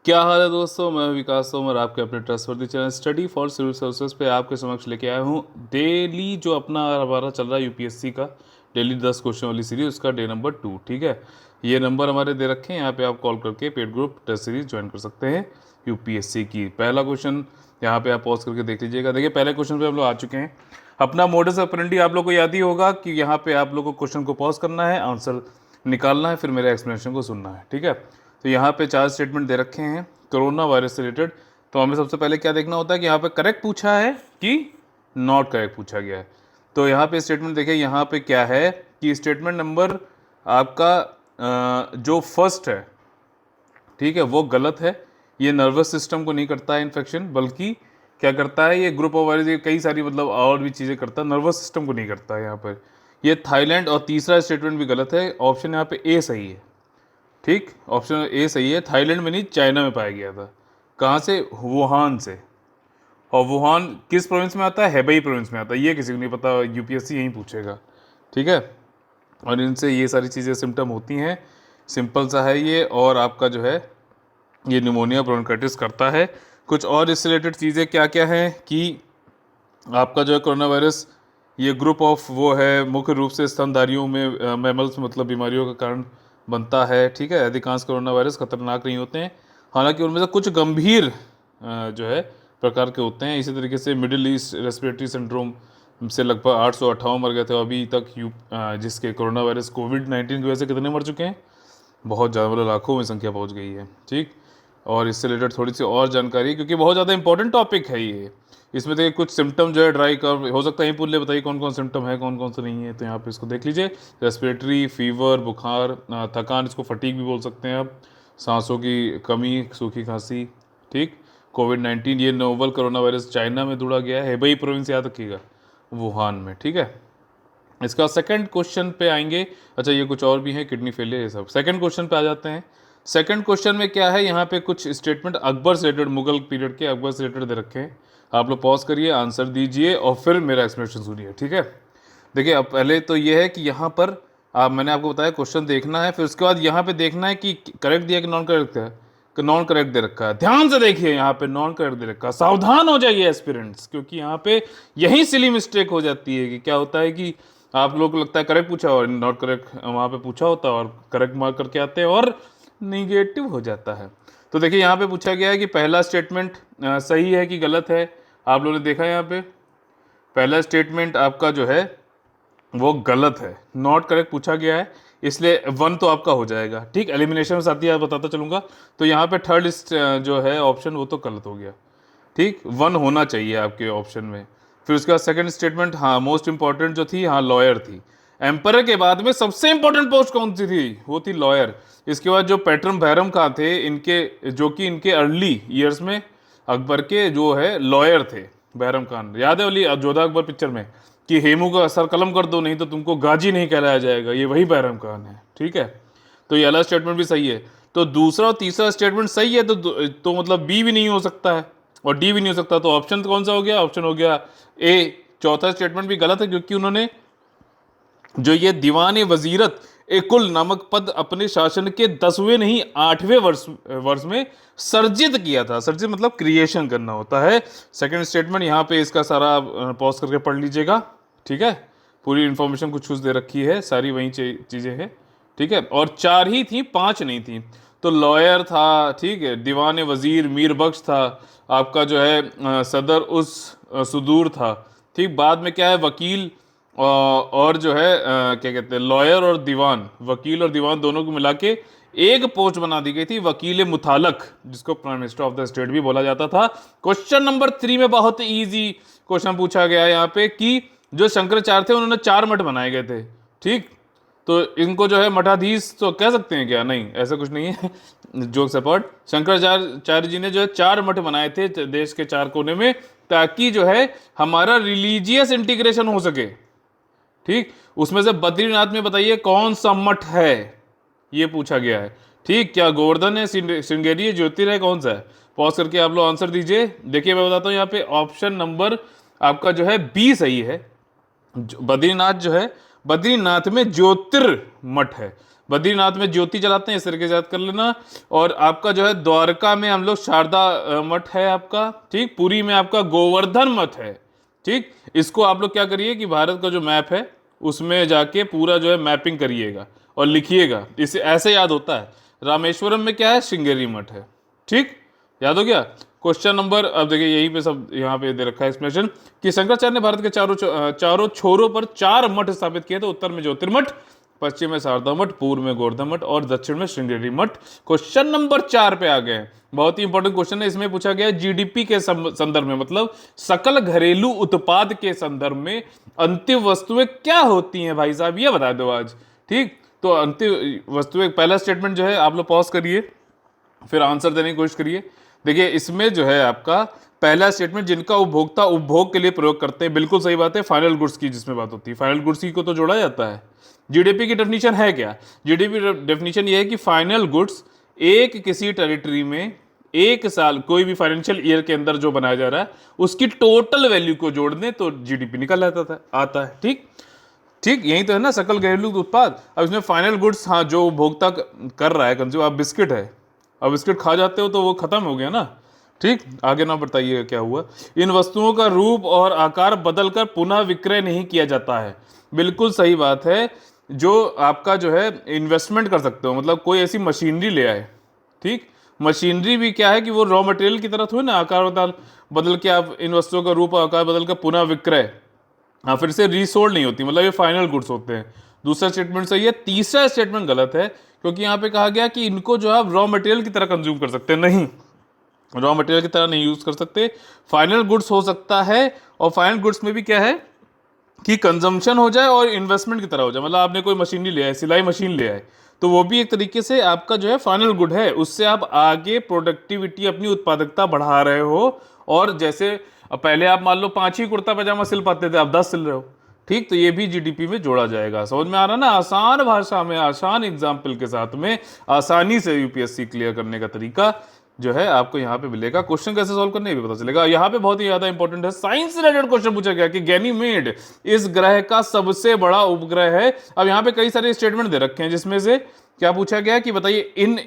क्या हाल है दोस्तों, मैं विकास तोमर आपके अपने trustworthy channel study for civil services पे आपके समक्ष लेके आया हूँ डेली जो अपना हमारा चल रहा है यूपीएससी का डेली 10 क्वेश्चन वाली सीरीज, उसका डे नंबर 2। ठीक है, ये नंबर हमारे दे रखे हैं, यहाँ पे आप कॉल करके paid group test series join कर सकते हैं यूपीएससी की। पहला क्वेश्चन यहाँ पे आप पॉज करके देख लीजिएगा। देखिए, पहले क्वेश्चन पे हम लोग आ चुके हैं। अपना मोडस ऑपरेंडी आप लोग को याद ही होगा कि यहाँ पे आप लोग को क्वेश्चन को पॉज करना है, आंसर निकालना है, फिर मेरे एक्सप्लेनेशन को सुनना है। ठीक है, तो यहाँ पे 4 स्टेटमेंट दे रखे हैं कोरोना वायरस से रिलेटेड। तो हमें सबसे पहले क्या देखना होता है कि यहाँ पे करेक्ट पूछा है कि नॉट करेक्ट पूछा गया है। तो यहाँ पे स्टेटमेंट देखिए, यहाँ पे क्या है कि स्टेटमेंट नंबर आपका जो फर्स्ट है, ठीक है, वो गलत है। ये नर्वस सिस्टम को नहीं करता है इन्फेक्शन, बल्कि क्या करता है, ये ग्रुप ऑफ वायरस, ये कई सारी मतलब और भी चीज़ें करता है, नर्वस सिस्टम को नहीं करता है यहाँ पर। ये थाईलैंड, और तीसरा स्टेटमेंट भी गलत है। ऑप्शन यहाँ पे ए सही है। ठीक, ऑप्शन ए सही है। थाईलैंड में नहीं, चाइना में पाया गया था। कहाँ से? वुहान से। और वुहान किस प्रोविंस में आता है? हेबई प्रोविंस में आता है। ये किसी को नहीं पता, यूपीएससी यहीं पूछेगा। ठीक है, और इनसे ये सारी चीज़ें सिम्टम होती हैं। सिंपल सा है ये। और आपका जो है ये निमोनिया ब्रोंकाइटिस करता है। कुछ और इससे रिलेटेड चीज़ें क्या क्या हैं कि आपका जो है कोरोना वायरस, ये ग्रुप ऑफ वो है, मुख्य रूप से स्तनधारियों में मैमल्स मतलब बीमारियों का कारण बनता है। ठीक है, अधिकांश कोरोना वायरस खतरनाक नहीं होते हैं, हालांकि उनमें से कुछ गंभीर जो है प्रकार के होते हैं। इसी तरीके से मिडिल ईस्ट रेस्पिरेटरी सिंड्रोम से लगभग 858 मर गए थे अभी तक जिसके कोरोना वायरस कोविड-19 की वजह से कितने मर चुके हैं? बहुत ज़्यादा, मतलब लाखों में संख्या पहुंच गई है। ठीक, और इससे रिलेटेड थोड़ी सी और जानकारी, क्योंकि बहुत ज़्यादा इंपॉर्टेंट टॉपिक है ये। इसमें देखिए कुछ सिम्टम जो है ड्राई कर्व, हो सकता है यहीं पूछ ले, बताइए कौन कौन सिम्टम है, कौन कौन से नहीं है। तो यहाँ पे इसको देख लीजिए। रेस्पिरेटरी, फीवर, बुखार, थकान, इसको फटीग भी बोल सकते हैं आप, सांसों की कमी, सूखी खांसी। ठीक, कोविड-19 ये नोवल कोरोना वायरस चाइना में ढूंढा गया है, हेबई प्रोविंस याद रखिएगा, वुहान में। ठीक है, इसका सेकंड क्वेश्चन पे आएंगे। अच्छा, ये कुछ और भी हैं, किडनी फेलियर, ये सब। सेकंड क्वेश्चन पे आ जाते हैं। सेकंड क्वेश्चन में क्या है, यहाँ पे कुछ स्टेटमेंट अकबर से रिलेटेड, मुगल पीरियड के अकबर से रिलेटेड दे रखे हैं। आप लोग पॉज करिए, आंसर दीजिए और फिर मेरा एक्सप्लेनेशन सुनिए। ठीक है, देखिए अब पहले तो ये है कि यहाँ पर मैंने आपको बताया क्वेश्चन देखना है, फिर उसके बाद यहाँ पे देखना है कि करेक्ट दिया कि नॉन करेक्ट है, कि नॉन करेक्ट दे रखा है। ध्यान से देखिए, यहाँ पे नॉन करेक्ट दे रखा है। सावधान हो जाइए एस्पिरेंट्स, क्योंकि यहाँ पे यही सिली मिस्टेक हो जाती है कि क्या होता है कि आप लोगों को लगता है करेक्ट पूछा और नॉट करेक्ट वहाँ पे पूछा होता है, और करेक्ट मार्क करके आते हैं और निगेटिव हो जाता है। तो देखिए, यहाँ पे पूछा गया है कि पहला स्टेटमेंट सही है कि गलत है। आप लोगों ने देखा है यहाँ पे पहला स्टेटमेंट आपका जो है वो गलत है, नॉट करेक्ट पूछा गया है, इसलिए 1 तो आपका हो जाएगा। ठीक, एलिमिनेशन में साथ ही बताता चलूंगा। तो यहाँ पे थर्ड जो है ऑप्शन, वो तो गलत हो गया। ठीक, 1 होना चाहिए आपके ऑप्शन में। फिर उसके बाद सेकंड स्टेटमेंट, हाँ मोस्ट इंपॉर्टेंट जो थी, हाँ लॉयर थी। एम्पर के बाद में सबसे इंपॉर्टेंट पोस्ट कौन सी थी? वो थी लॉयर। इसके बाद जो पैटर्न भैरम कहाँ थे, इनके जो कि इनके अर्ली ईयर्स में अकबर के जो है लॉयर थे, बैरम खान। याद है वाली जोधा अकबर पिक्चर में कि हेमू का सर कलम कर दो, नहीं तो तुमको गाजी नहीं कहलाया जाएगा, ये वही बैरम खान है। ठीक है, तो ये वाला स्टेटमेंट भी सही है। तो दूसरा और तीसरा स्टेटमेंट सही है, तो मतलब बी भी नहीं हो सकता है और डी भी नहीं हो सकता। तो ऑप्शन कौन सा हो गया? ऑप्शन हो गया ए। चौथा स्टेटमेंट भी गलत है, क्योंकि उन्होंने जो ये दीवान वजीरत ए कुल नामक पद अपने शासन के 10वें नहीं 8वें वर्ष में सर्जित किया था। सर्जित मतलब क्रिएशन करना होता है। सेकंड स्टेटमेंट यहाँ पे इसका सारा पॉज करके पढ़ लीजिएगा। ठीक है, पूरी इंफॉर्मेशन कुछ कुछ दे रखी है, सारी वही चीज़ें हैं। ठीक है, और 4 ही थी, 5 नहीं थी। तो लॉयर था, ठीक है, दीवान वजीर मीर बख्श था, आपका जो है सदर उस सुदूर था। ठीक, बाद में क्या है, वकील और जो है क्या कहते हैं, लॉयर और दीवान, वकील और दीवान दोनों को मिला के एक पोस्ट बना दी गई थी, वकील मुतालक, जिसको prime minister of the state भी बोला जाता था। क्वेश्चन नंबर 3 में बहुत इजी क्वेश्चन पूछा गया है यहाँ पे कि जो शंकराचार्य थे उन्होंने 4 मठ बनाए गए थे। ठीक, तो इनको जो है मठाधीश तो कह सकते हैं क्या? नहीं, ऐसा कुछ नहीं है। जोक सपोर्ट, शंकराचार्य जी ने जो है 4 मठ बनाए थे देश के 4 कोने में, ताकि जो है हमारा रिलीजियस इंटीग्रेशन हो सके। ठीक, उसमें से बद्रीनाथ में बताइए कौन सा मठ है, ये पूछा गया है। ठीक, क्या गोवर्धन है, श्रृंगेरी है, ज्योतिर्मय, कौन सा है? पॉज करके आप लोग आंसर दीजिए। देखिए मैं बताता हूं, यहाँ पे ऑप्शन नंबर आपका जो है बी सही है। बद्रीनाथ जो है, बद्रीनाथ में ज्योतिर्मठ है। बद्रीनाथ में ज्योति जलाते हैं, इस तरीके से याद कर लेना। और आपका जो है द्वारका में हम लोग शारदा मठ है आपका, ठीक। पुरी में आपका गोवर्धन मठ है, ठीक। इसको आप लोग क्या करिए कि भारत का जो मैप है उसमें जाके पूरा जो है मैपिंग करिएगा और लिखिएगा, इसे ऐसे याद होता है। रामेश्वरम में क्या है, श्रृंगेरी मठ है, ठीक। याद हो गया। क्वेश्चन नंबर, अब देखिए यहीं पे सब यहाँ पे दे रखा है एक्सप्लेनेशन कि शंकराचार्य ने भारत के चारों छोरों पर 4 मठ स्थापित किए थे। उत्तर में ज्योतिर्मठ, पश्चिम में शारदा मठ, पूर्व में गोवर्धन मठ और दक्षिण में श्रृंगेरी मठ। क्वेश्चन नंबर 4 पे आ गए हैं। बहुत ही इंपॉर्टेंट क्वेश्चन है। इसमें पूछा गया है जीडीपी के संदर्भ में, मतलब सकल घरेलू उत्पाद के संदर्भ में अंतिम वस्तुएं क्या होती हैं भाई साहब, ये बता दो आज, ठीक। तो अंतिम वस्तुएं, पहला स्टेटमेंट जो है आप लोग पॉज करिए, फिर आंसर देने की कोशिश करिए। देखिए इसमें जो है आपका पहला स्टेटमेंट, जिनका उपभोक्ता उपभोग के लिए प्रयोग करते हैं, बिल्कुल सही बात है। फाइनल गुड्स की जिसमें बात होती है, फाइनल गुड्स की को तो जोड़ा जाता है। जीडीपी की डेफिनेशन है क्या, जीडीपी डेफिनेशन ये है कि फाइनल गुड्स एक किसी टेरिटरी में एक साल, कोई भी फाइनेंशियल ईयर के अंदर जो बनाया जा रहा है उसकी टोटल वैल्यू को जोड़ दें तो जीडीपी निकल आता है, ठीक। ठीक, यही तो है ना सकल घरेलू उत्पाद। अब इसमें फाइनल गुड्स, हाँ, जो उपभोक्ता कर रहा है कंज्यूम, आप बिस्किट है, अब बिस्किट खा जाते हो तो वो खत्म हो गया ना, ठीक। आगे ना बताइए क्या हुआ। इन वस्तुओं का रूप और आकार बदलकर पुनः विक्रय नहीं किया जाता है, बिल्कुल सही बात है। जो आपका जो है इन्वेस्टमेंट कर सकते हो, मतलब कोई ऐसी मशीनरी ले आए, ठीक। मशीनरी भी क्या है कि वो रॉ मटेरियल की तरह थोड़ी ना आकार बदल के आप इन वस्तुओं का रूप और आकार बदल कर पुनः विक्रय, हाँ, फिर से रीसोल्ड नहीं होती, मतलब ये फाइनल गुड्स होते हैं। दूसरा स्टेटमेंट सही है। तीसरा स्टेटमेंट गलत है, क्योंकि यहाँ पे कहा गया कि इनको जो है रॉ मटेरियल की तरह कंज्यूम कर सकते हैं, नहीं, रॉ मटेरियल की तरह नहीं यूज कर सकते। फाइनल गुड्स हो सकता है, और फाइनल गुड्स में भी क्या है कि कंजम्पशन हो जाए और इन्वेस्टमेंट की तरह हो जाए। मतलब आपने कोई मशीनरी ले आए, सिलाई मशीन ले आए, तो वो भी एक तरीके से आपका जो है फाइनल गुड है, उससे आप आगे प्रोडक्टिविटी, अपनी उत्पादकता बढ़ा रहे हो। और जैसे पहले आप मान लो 5 ही कुर्ता पैजामा सिल पाते थे, आप 10 सिल रहे हो, ठीक। तो ये भी जीडीपी में जोड़ा जाएगा। समझ में आ रहा ना, आसान भाषा में, आसान एग्जाम्पल के साथ में आसानी से यूपीएससी क्लियर करने का तरीका जो है आपको यहाँ पे मिलेगा। क्वेश्चन कैसे सॉल्व करने भी पता चलेगा। यहाँ पे बहुत ही ज्यादा इंपॉर्टेंट है, साइंस रिलेटेड क्वेश्चन पूछा गया कि गैनीमेड इस ग्रह का सबसे बड़ा उपग्रह है। अब यहाँ पे कई सारे स्टेटमेंट दे रखे हैं, जिसमें से क्या पूछा गया कि बताइए इन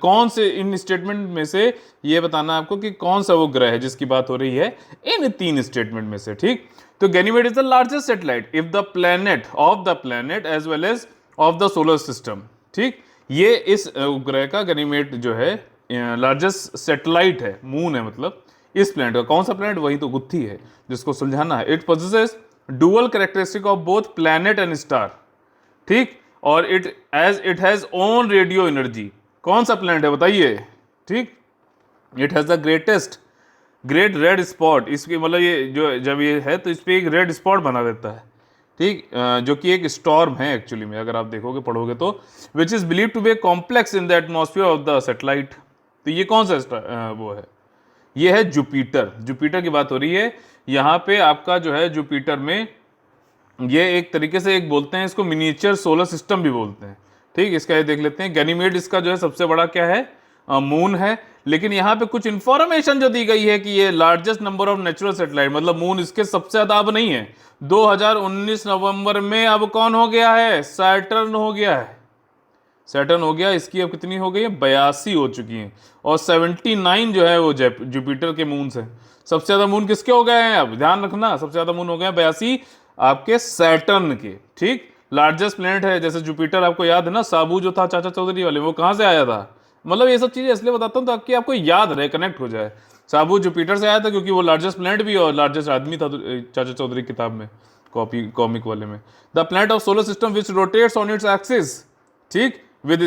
कौन से, इन स्टेटमेंट में से ये बताना है आपको कि कौन सा वो ग्रह है जिसकी बात हो रही है इन 3 स्टेटमेंट में से, ठीक। तो Ganymede is the largest satellite if the planet as well as of the solar system, ठीक। ये इस उपग्रह का गैनीमेड जो है लार्जेस्ट सैटेलाइट है, मून है, मतलब इस प्लैनेट का। कौन सा प्लैनेट, वही तो गुत्थी है जिसको सुलझाना है। It possesses dual characteristic of both planet and star, ठीक। और it has own radio energy. कौन सा प्लैनेट है बताइए, ठीक। It has the great red spot, इसकी मतलब ये जो जब ये है तो इस पर एक रेड स्पॉट बना देता है, ठीक, जो कि एक स्टॉर्म है एक्चुअली में, अगर आप देखोगे पढ़ोगे तो, which is believe to be a complex in the atmosphere of the satellite. तो ये कौन सा वो है, ये है जुपिटर। जुपिटर की बात हो रही है यहाँ पे। आपका जो है जुपिटर में ये एक तरीके से, एक बोलते हैं इसको मिनिएचर सोलर सिस्टम भी बोलते हैं, ठीक। इसका ये देख लेते हैं। गैनीमेड इसका जो है सबसे बड़ा क्या है, मून है। लेकिन यहाँ पे कुछ इंफॉर्मेशन जो दी गई है कि ये largest number of natural satellite, मतलब मून इसके सबसे ज्यादा अब नहीं है। 2019 नवंबर में अब कौन हो गया है, सैटर्न हो गया है, सैटर्न हो गया। इसकी अब कितनी हो गई है, 82 हो चुकी हैं, और 79 जो है वो जुपिटर के मून से। सबसे ज्यादा मून किसके हो गए हैं, अब ध्यान रखना, सबसे ज्यादा मून हो गए 82 आपके सैटर्न के, ठीक। लार्जेस्ट प्लेनेट है, जैसे जुपिटर आपको याद है ना, साबू जो था चाचा चौधरी वाले, वो कहाँ से आया था। मतलब ये सब चीजें इसलिए बताता हूँ ताकि आपको याद रहे, कनेक्ट हो जाए। साबू जुपिटर से आया था क्योंकि वो लार्जेस्ट प्लेनेट भी और लार्जेस्ट आदमी था चाचा चौधरी किताब में, कॉमिक वाले में। The planet of solar system which rotates on its axis, ठीक, विद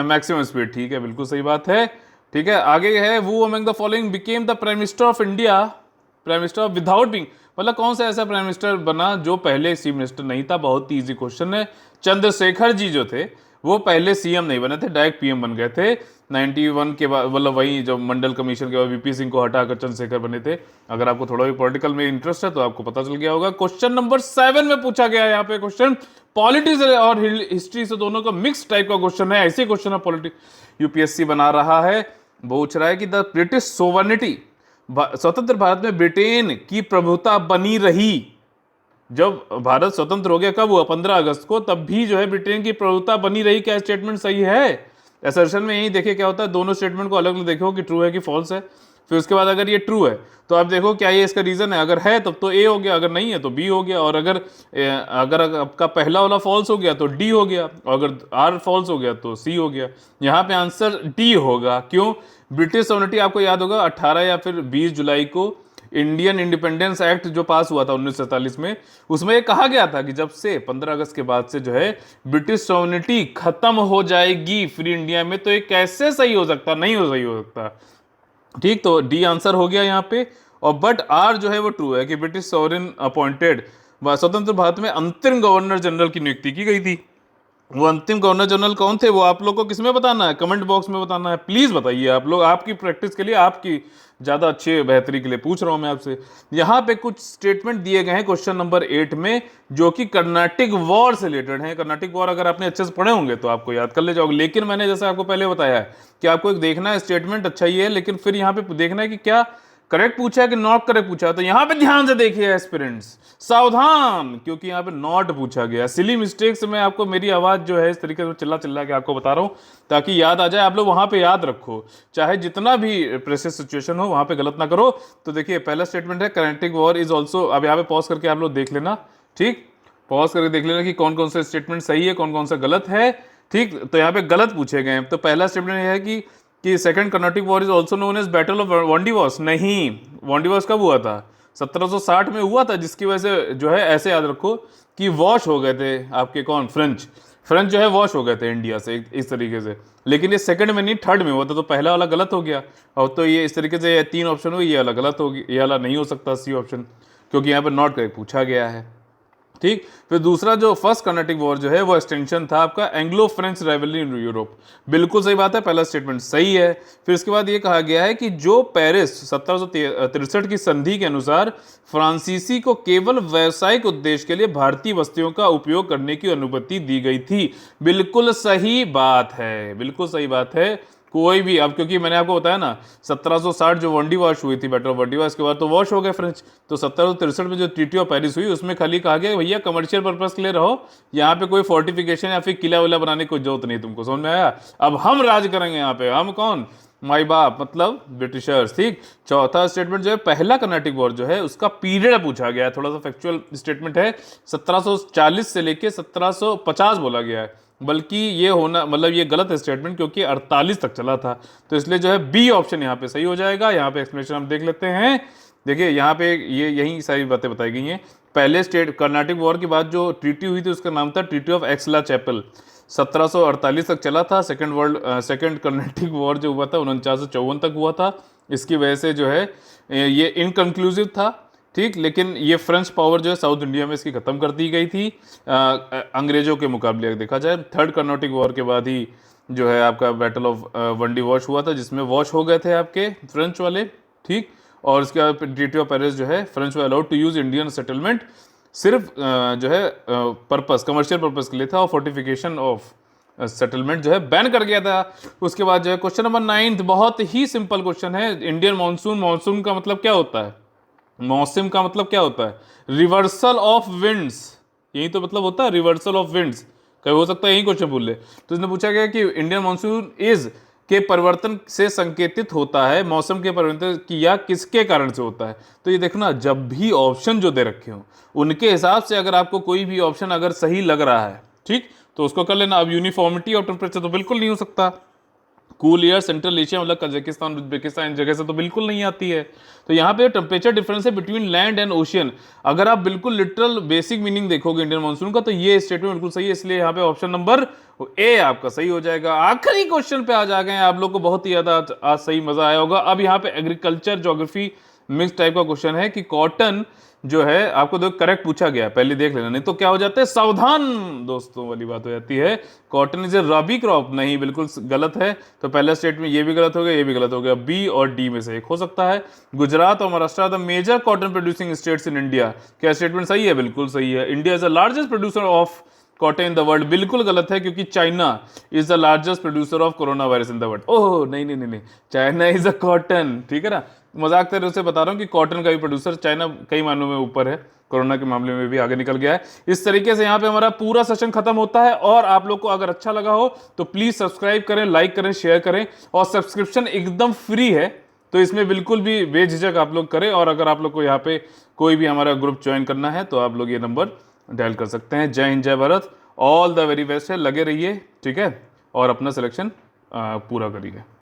मैक्सिमम स्पीड, ठीक है, बिल्कुल सही बात है, ठीक है। आगे है, वो among the following became the prime minister of India, prime minister without being, मतलब कौन सा ऐसा प्राइम मिनिस्टर बना जो पहले चीफ मिनिस्टर नहीं था। बहुत ही इजी क्वेश्चन है। चंद्रशेखर जी जो थे वो पहले सीएम नहीं बने थे, डायरेक्ट पीएम बन गए थे 91 के बाद, मतलब वही जब मंडल कमीशन के बाद वीपी सिंह को हटाकर चंद्रशेखर बने थे। अगर आपको थोड़ा भी पॉलिटिकल में इंटरेस्ट है तो आपको पता चल गया होगा। क्वेश्चन नंबर 7 में पूछा गया है यहाँ पे क्वेश्चन, पॉलिटिक्स और हिस्ट्री से दोनों का मिक्स टाइप का क्वेश्चन है। ऐसे क्वेश्चन ऑफ पॉलिटिक्स यूपीएससी बना रहा है। पूछ रहा है कि द ब्रिटिश सोवर्निटी, स्वतंत्र भारत में ब्रिटेन की प्रभुता बनी रही, जब भारत स्वतंत्र हो गया, कब हुआ, 15 अगस्त को, तब भी जो है ब्रिटेन की प्रभुता बनी रही। क्या स्टेटमेंट सही है? असर्शन में यही देखिए क्या होता है, दोनों स्टेटमेंट को अलग अलग देखो कि ट्रू है कि फॉल्स है। फिर उसके बाद अगर ये ट्रू है तो आप देखो क्या ये इसका रीजन है, अगर है तब तो ए हो गया, अगर नहीं है तो बी हो गया, और अगर आपका पहला वाला फॉल्स हो गया तो डी हो गया, और अगर आर फॉल्स हो गया तो सी हो गया। यहाँ पे आंसर डी होगा। क्यों? ब्रिटिश सॉवरेनिटी आपको याद होगा 18 या फिर 20 जुलाई को इंडियन इंडिपेंडेंस एक्ट जो पास हुआ था 1947 में, उसमें ये कहा गया था कि जब से 15 अगस्त के बाद से जो है ब्रिटिश सॉवरेनिटी खत्म हो जाएगी फ्री इंडिया में, तो ये कैसे सही हो सकता, नहीं हो सही हो सकता। ठीक, तो डी आंसर हो गया यहाँ पे। और बट आर जो है वो ट्रू है कि ब्रिटिश सॉवरेन अपॉइंटेड स्वतंत्र भारत में अंतरिम गवर्नर जनरल की नियुक्ति की गई थी। वो अंतिम गवर्नर जनरल कौन थे वो आप लोग को किसमें बताना है, कमेंट बॉक्स में बताना है, प्लीज बताइए आप लोग, आपकी प्रैक्टिस के लिए, आपकी ज्यादा अच्छे बेहतरी के लिए पूछ रहा हूं मैं आपसे। यहाँ पे कुछ स्टेटमेंट दिए गए हैं क्वेश्चन नंबर 8 में, जो कि कर्नाटिक वॉर से रिलेटेड है। कर्नाटिक वॉर अगर आपने अच्छे से पढ़े होंगे तो आपको याद कर ले जाओगे, लेकिन मैंने जैसे आपको पहले बताया है कि आपको एक देखना है स्टेटमेंट अच्छा ही है, लेकिन फिर यहाँ पे देखना है कि क्या करेक्ट पूछा है कि नॉट करेक्ट पूछा है। तो यहां पे ध्यान से देखिए एस्पिरेंट्स, सावधान, क्योंकि यहां पे नॉट पूछा गया। सिली मिस्टेक से मैं आपको मेरी आवाज जो है इस तरीके से चिल्ला चिल्ला के आपको बता रहा हूं ताकि याद आ जाए। आप लोग वहां पे याद रखो, चाहे जितना भी प्रेशर सिचुएशन हो वहां पे गलत ना करो। तो देखिए पहला स्टेटमेंट है कर्नाटिक वॉर इज ऑल्सो, अब यहाँ पे पॉज करके आप लोग देख लेना, ठीक, पॉज करके देख लेना कि कौन कौन सा स्टेटमेंट सही है, कौन कौन सा गलत है। ठीक, तो यहाँ पे गलत पूछे गए हैं। तो पहला स्टेटमेंट यह है कि second Carnatic war is also known as battle of Wandiwash. नहीं, वांडीवॉस कब हुआ था? 1760 में हुआ था, जिसकी वजह से जो है ऐसे याद रखो कि वॉश हो गए थे आपके कौन, फ्रेंच जो है वॉश हो गए थे इंडिया से इस तरीके से। लेकिन ये सेकंड में नहीं थर्ड में हुआ था, तो पहला वाला गलत हो गया। और तो ये इस तरीके से 3 ऑप्शन हुई, ये वाला गलत हो गया, ये वाला नहीं हो सकता सी ऑप्शन, क्योंकि यहाँ पर नॉट करेक्ट पूछा गया है। ठीक, फिर दूसरा जो फर्स्ट कर्नाटिक वॉर जो है वो एक्सटेंशन था आपका Anglo French rivalry in Europe. बिल्कुल सही बात है, पहला स्टेटमेंट सही है। फिर इसके बाद ये कहा गया है कि जो पेरिस 1763 की संधि के अनुसार फ्रांसीसी को केवल व्यावसायिक उद्देश्य के लिए भारतीय बस्तियों का उपयोग करने की अनुमति दी गई थी। बिल्कुल सही बात है, बिल्कुल सही बात है। कोई भी, अब क्योंकि मैंने आपको बताया ना 1760 जो वंडी वॉश हुई थी, बैटल ऑफ वंडी वॉश के बाद तो वॉश हो गए फ्रेंच। तो 1763 में जो ट्रीटी ऑफ पेरिस हुई उसमें खाली कहा गया भैया कमर्शियल पर्पस के लिए रहो, यहाँ पे कोई फोर्टिफिकेशन या फिर किला विला बनाने की कोई जरूरत नहीं। तुमको समझ में आया? अब हम राज करेंगे यहाँ पे, हम कौन, माई बाप, मतलब ब्रिटिशर्स। ठीक, चौथा स्टेटमेंट जो है पहला कर्नाटिक वॉर जो है उसका पीरियड पूछा गया है, थोड़ा सा फैक्चुअल स्टेटमेंट है। 1740 से लेके 1750 बोला गया है, बल्कि ये होना मतलब ये गलत है स्टेटमेंट, क्योंकि 48 तक चला था। तो इसलिए जो है बी ऑप्शन यहाँ पे सही हो जाएगा। यहाँ पे एक्सप्लेनेशन हम देख लेते हैं। देखिए यहाँ पे ये यही सारी बातें बताई गई हैं। पहले स्टेट कर्नाटिक वॉर के बाद जो ट्रीटी हुई थी उसका नाम था ट्रीटी ऑफ एक्सला चैपल, 1748 तक चला था। सेकंड कर्नाटिक वॉर जो हुआ था 4954 तक हुआ था। इसकी वजह से जो है ये इनकंक्लूसिव था। ठीक, लेकिन ये फ्रेंच पावर जो है साउथ इंडिया में इसकी खत्म कर दी गई थी अंग्रेजों के मुकाबले अगर देखा जाए। थर्ड कर्नाटिक वॉर के बाद ही जो है आपका बैटल ऑफ वंडी वॉश हुआ था, जिसमें वॉश हो गए थे आपके फ्रेंच वाले। ठीक, और उसके बाद ट्रीटी ऑफ पेरिस जो है French were allowed to use Indian settlement सिर्फ जो है पर्पस, कमर्शियल पर्पस के लिए था, और फोर्टिफिकेशन ऑफ सेटलमेंट जो है बैन कर गया था। उसके बाद जो है क्वेश्चन नंबर 9 बहुत ही सिंपल क्वेश्चन है। इंडियन मानसून, मानसून का मतलब क्या होता है? मौसम का मतलब क्या होता है? रिवर्सल ऑफ विंड्स, यही तो मतलब होता है रिवर्सल ऑफ विंड्स। कभी हो सकता है यही क्वेश्चन भूल ले। तो इसने पूछा गया कि इंडियन मानसून इज के परिवर्तन से संकेतित होता है, मौसम के परिवर्तन की या किसके कारण से होता है। तो ये देखना, जब भी ऑप्शन जो दे रखे हो उनके हिसाब से अगर आपको कोई भी ऑप्शन अगर सही लग रहा है, ठीक, तो उसको कर लेना। अब यूनिफॉर्मिटी ऑफ टेम्परेचर तो बिल्कुल नहीं हो सकता। कूल एयर सेंट्रल एशिया मतलब कजाकिस्तान, उज्बेकिस्तान जगह से तो बिल्कुल नहीं आती है। तो यहाँ पे टेम्परेचर डिफरेंस है बिटवीन लैंड एंड ओशियन। अगर आप बिल्कुल लिटरल बेसिक मीनिंग देखोगे इंडियन मानसून का, तो ये स्टेटमेंट बिल्कुल सही है। इसलिए यहाँ पे ऑप्शन नंबर ए आपका सही हो जाएगा। आखिरी क्वेश्चन पे आज आ गए हैं आप लोग को, बहुत ही ज्यादा आज सही मजा आया होगा। अब यहाँ पे एग्रीकल्चर ज्योग्राफी मिक्स टाइप का क्वेश्चन है कि कॉटन जो है आपको दो करेक्ट पूछा गया है, पहले देख लेना, नहीं तो क्या हो जाता है, सावधान दोस्तों वाली बात हो जाती है। Cotton is a rabi crop, नहीं, बिल्कुल गलत है। तो पहला स्टेटमेंट ये भी गलत हो गया, ये भी गलत हो गया। बी और डी में से एक हो सकता है। गुजरात और Maharashtra the major cotton producing states in India, क्या स्टेटमेंट सही है? बिल्कुल सही है। India is the largest producer of cotton in the world, बिल्कुल गलत है, क्योंकि China is the largest producer of corona virus in the world. Oh नहीं नहीं नहीं नहीं, चाइना इज अ कॉटन, ठीक है ना। मजाक तेरे से बता रहा हूँ कि कॉटन का भी प्रोड्यूसर चाइना कई मायनों में ऊपर है, कोरोना के मामले में भी आगे निकल गया है। इस तरीके से यहाँ पे हमारा पूरा सेशन खत्म होता है, और आप लोग को अगर अच्छा लगा हो तो प्लीज सब्सक्राइब करें, लाइक करें, शेयर करें, और सब्सक्रिप्शन एकदम फ्री है, तो इसमें बिल्कुल भी बेझिझक आप लोग करें। और अगर आप लोग को यहाँ पे कोई भी हमारा ग्रुप ज्वाइन करना है तो आप लोग ये नंबर डायल कर सकते हैं। जय हिंद, जय Bharat, all the very best है, लगे रहिए, ठीक है, और अपना सिलेक्शन पूरा करिए।